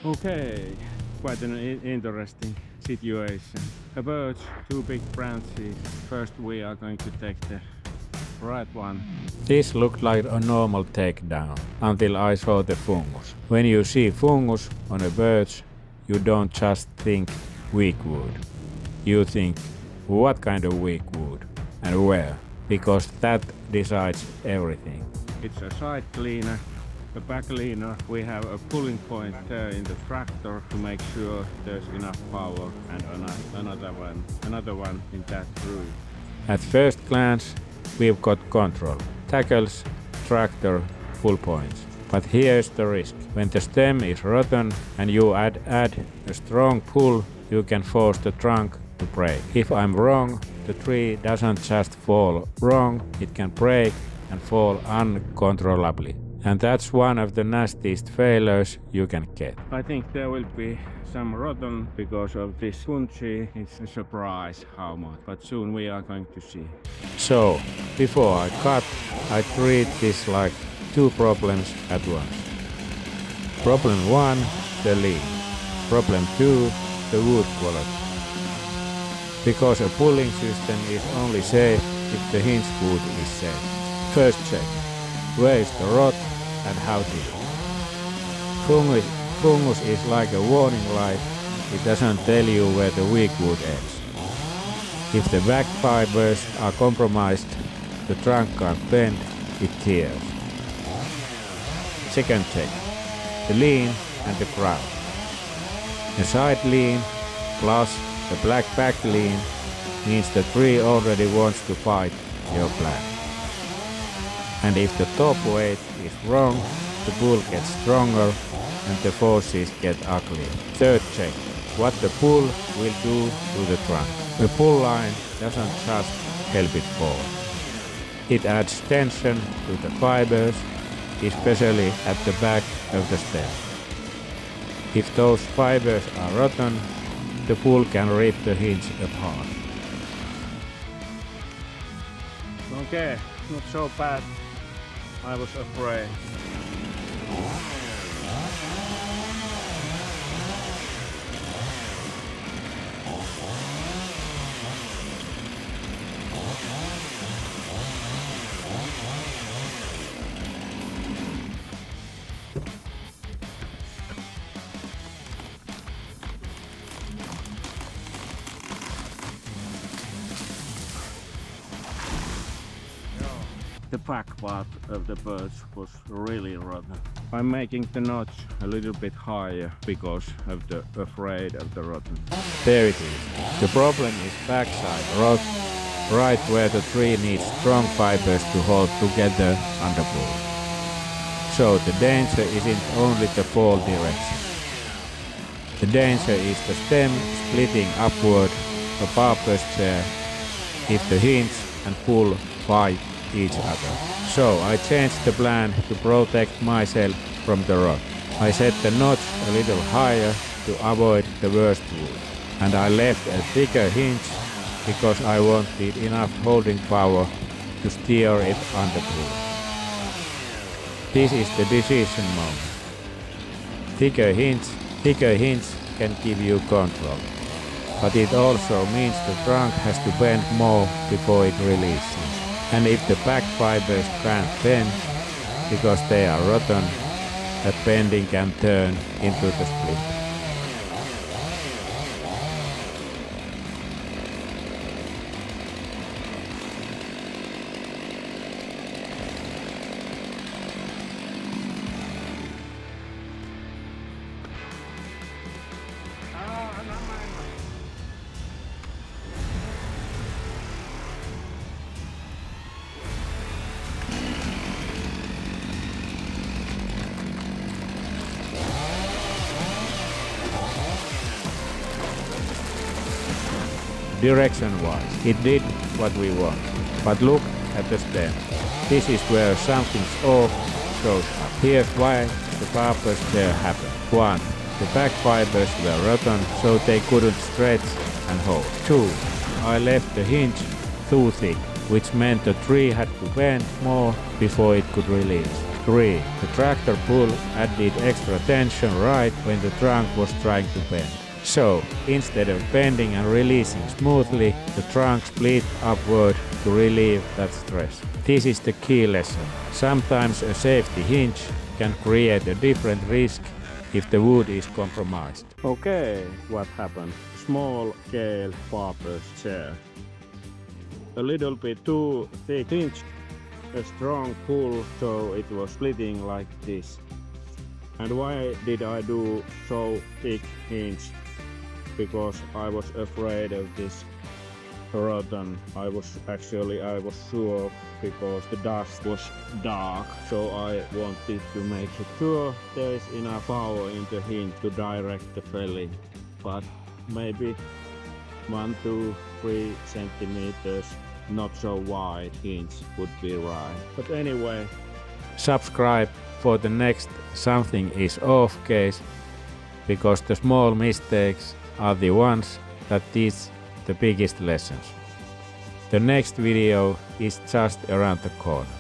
Okay, quite an interesting situation. A birch, two big branches. First we are going to take the right one. This looked like a normal takedown until I saw the fungus. When you see fungus on a birch, you don't just think weak wood. You think what kind of weak wood and where, because that decides everything. It's a side cleaner, a back cleaner. We have a pulling point there in the tractor to make sure there's enough power, and another one in that room. At first glance, we've got control. Tackles, tractor, pull points. But here's the risk. When the stem is rotten and you add a strong pull, you can force the trunk to break. If I'm wrong, the tree doesn't just fall wrong, it can break and fall uncontrollably. And that's one of the nastiest failures you can get. I think there will be some rotten because of this fungi. It's a surprise how much, but soon we are going to see. So, before I cut, I treat this like two problems at once. Problem 1, the leaf. Problem 2, the wood quality. Because a pulling system is only safe if the hinge wood is safe. First check, where is the rot and how deep? Fungus is like a warning light, it doesn't tell you where the weak wood ends. If the back fibers are compromised, the trunk can't bend, it tears. Second check, the lean and the crown. The side lean plus the black back lean means the tree already wants to fight your plan. And if the top weight is wrong, the pull gets stronger and the forces get uglier. Third check, what the pull will do to the trunk. The pull line doesn't just help it fall. It adds tension to the fibers, especially at the back of the stem. If those fibers are rotten, the pull can rip the hinge apart. Okay, not so bad. I was afraid. The back part of the birch was really rotten. I'm making the notch a little bit higher because of the afraid of the rotten. There it is. The problem is backside rot, right where the tree needs strong fibers to hold together under pull. So the danger isn't only the fall direction. The danger is the stem splitting upward, a barber's chair, if the hinge and pull fight each other. So I changed the plan to protect myself from the rot. I set the notch a little higher to avoid the worst wood. And I left a thicker hinge because I wanted enough holding power to steer it under pull. This is the decision moment. Thicker hinge can give you control. But it also means the trunk has to bend more before it releases. And if the back fibers can't bend because they are rotten, that bending can turn into the split. Direction-wise, it did what we want. But look at the stem. This is where something's off shows up. Here's why the barber's chair happened. 1. The back fibers were rotten, so they couldn't stretch and hold. 2. I left the hinge too thick, which meant the tree had to bend more before it could release. 3. The tractor pull added extra tension right when the trunk was trying to bend. So, instead of bending and releasing smoothly, the trunk split upward to relieve that stress. This is the key lesson. Sometimes a safety hinge can create a different risk if the wood is compromised. Okay, what happened? Small scale barber's chair. A little bit too thick hinge, a strong pull, so it was splitting like this. And why did I do so thick hinge? Because I was afraid of this rotten. I was sure because the dust was dark, so I wanted to make sure there is enough power in the hinge to direct the felling. But maybe 1, 2, 3 centimeters not so wide hinge would be right. But anyway, Subscribe for the next something is off case, because the small mistakes are the ones that teach the biggest lessons. The next video is just around the corner.